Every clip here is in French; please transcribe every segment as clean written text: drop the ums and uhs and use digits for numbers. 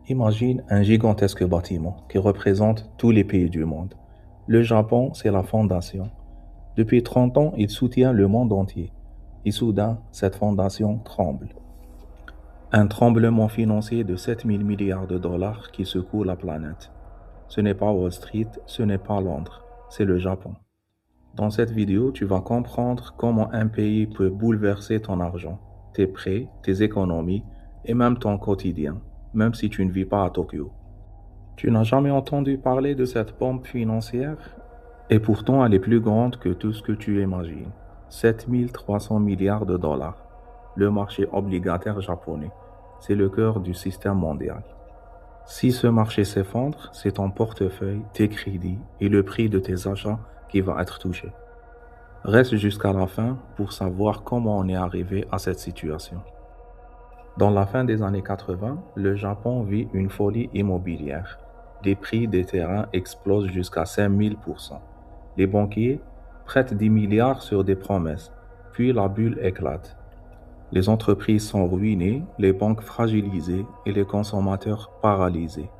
Imagine un gigantesque bâtiment qui représente tous les pays du monde. Le Japon, c'est la fondation. Depuis 30 ans, il soutient le monde entier. Et soudain, cette fondation tremble. Un tremblement financier de 7 000 milliards de dollars qui secoue la planète. Ce n'est pas Wall Street, ce n'est pas Londres, c'est le Japon. Dans cette vidéo, tu vas comprendre comment un pays peut bouleverser ton argent, tes prêts, tes économies et même ton quotidien, même si tu ne vis pas à Tokyo. Tu n'as jamais entendu parler de cette pompe financière? Et pourtant, elle est plus grande que tout ce que tu imagines. 7 300 milliards de dollars. Le marché obligataire japonais. C'est le cœur du système mondial. Si ce marché s'effondre, c'est ton portefeuille, tes crédits et le prix de tes achats qui va être touché. Reste jusqu'à la fin pour savoir comment on est arrivé à cette situation. Dans la fin des années 80, le Japon vit une folie immobilière. Les prix des terrains explosent jusqu'à 5000%. Les banquiers prêtent 10 milliards sur des promesses, puis la bulle éclate. Les entreprises sont ruinées, les banques fragilisées et les consommateurs paralysés.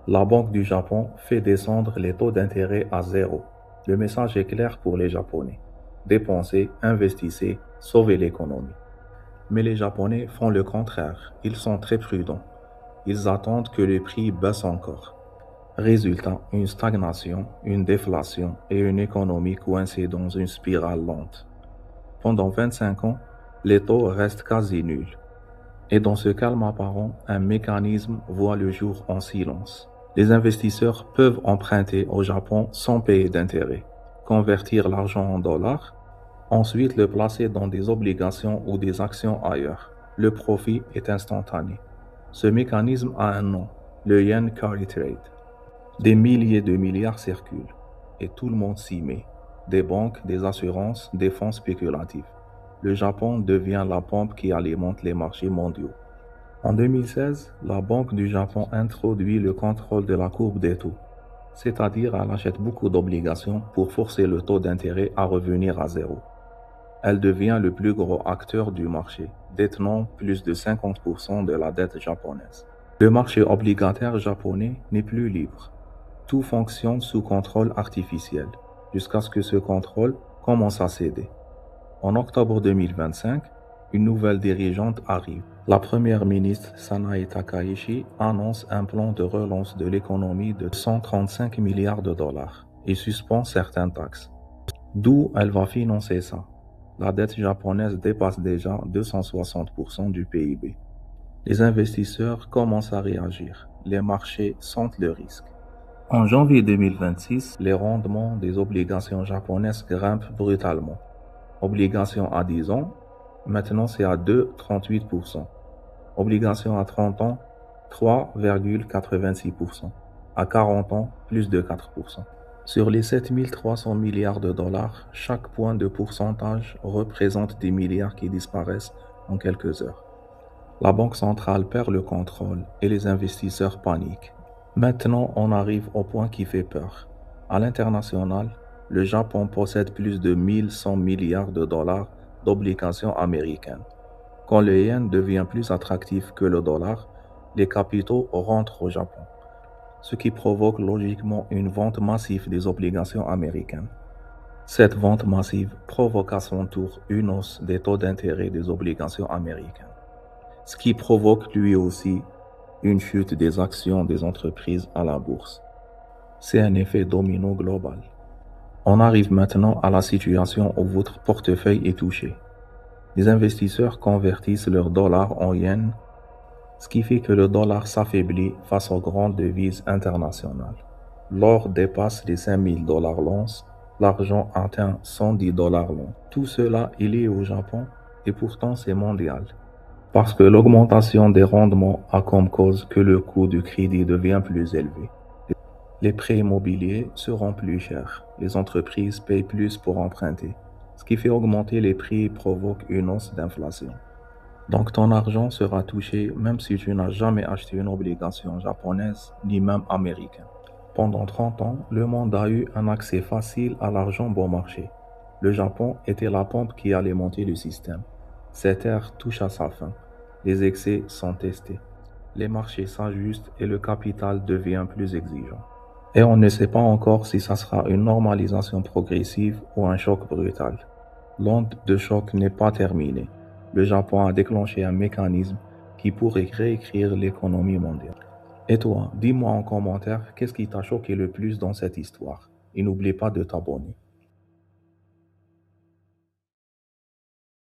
La Banque du Japon fait descendre les taux d'intérêt à zéro. Le message est clair pour les Japonais. Dépensez, investissez, sauvez l'économie. Mais les Japonais font le contraire. Ils sont très prudents. Ils attendent que les prix baissent encore. Résultat, une stagnation, une déflation et une économie coincée dans une spirale lente. Pendant 25 ans, les taux restent quasi nuls. Et dans ce calme apparent, un mécanisme voit le jour en silence. Les investisseurs peuvent emprunter au Japon sans payer d'intérêt, convertir l'argent en dollars, ensuite le placer dans des obligations ou des actions ailleurs. Le profit est instantané. Ce mécanisme a un nom, le yen carry trade. Des milliers de milliards circulent et tout le monde s'y met. Des banques, des assurances, des fonds spéculatifs. Le Japon devient la pompe qui alimente les marchés mondiaux. En 2016, la Banque du Japon introduit le contrôle de la courbe des taux, c'est-à-dire elle achète beaucoup d'obligations pour forcer le taux d'intérêt à revenir à zéro. Elle devient le plus gros acteur du marché, détenant plus de 50% de la dette japonaise. Le marché obligataire japonais n'est plus libre. Tout fonctionne sous contrôle artificiel, jusqu'à ce que ce contrôle commence à céder. En octobre 2025, une nouvelle dirigeante arrive. La première ministre Sanae Takaichi annonce un plan de relance de l'économie de 135 milliards de dollars et suspend certaines taxes. D'où elle va financer ça? La dette japonaise dépasse déjà 260% du PIB. Les investisseurs commencent à réagir. Les marchés sentent le risque. En janvier 2026, les rendements des obligations japonaises grimpent brutalement. Obligations à 10 ans, maintenant c'est à 2,38%. Obligations à 30 ans, 3,86%. À 40 ans, plus de 4%. Sur les 7 300 milliards de dollars, chaque point de pourcentage représente des milliards qui disparaissent en quelques heures. La Banque centrale perd le contrôle et les investisseurs paniquent. Maintenant, on arrive au point qui fait peur. À l'international, le Japon possède plus de 1100 milliards de dollars d'obligations américaines. Quand le yen devient plus attractif que le dollar, les capitaux rentrent au Japon, ce qui provoque logiquement une vente massive des obligations américaines. Cette vente massive provoque à son tour une hausse des taux d'intérêt des obligations américaines, ce qui provoque lui aussi une chute des actions des entreprises à la bourse. C'est un effet domino global. On arrive maintenant à la situation où votre portefeuille est touché. Les investisseurs convertissent leurs dollars en yens, ce qui fait que le dollar s'affaiblit face aux grandes devises internationales. L'or dépasse les 5000 dollars l'once, l'argent atteint 110 dollars l'once. Tout cela est lié au Japon et pourtant c'est mondial. Parce que l'augmentation des rendements a comme cause que le coût du crédit devient plus élevé. Les prêts immobiliers seront plus chers, les entreprises payent plus pour emprunter, ce qui fait augmenter les prix et provoque une hausse d'inflation. Donc ton argent sera touché même si tu n'as jamais acheté une obligation japonaise ni même américaine. Pendant 30 ans, le monde a eu un accès facile à l'argent bon marché. Le Japon était la pompe qui alimentait le système. Cette ère touche à sa fin. Les excès sont testés. Les marchés s'ajustent et le capital devient plus exigeant. Et on ne sait pas encore si ça sera une normalisation progressive ou un choc brutal. L'onde de choc n'est pas terminée. Le Japon a déclenché un mécanisme qui pourrait réécrire l'économie mondiale. Et toi, dis-moi en commentaire qu'est-ce qui t'a choqué le plus dans cette histoire. Et n'oublie pas de t'abonner.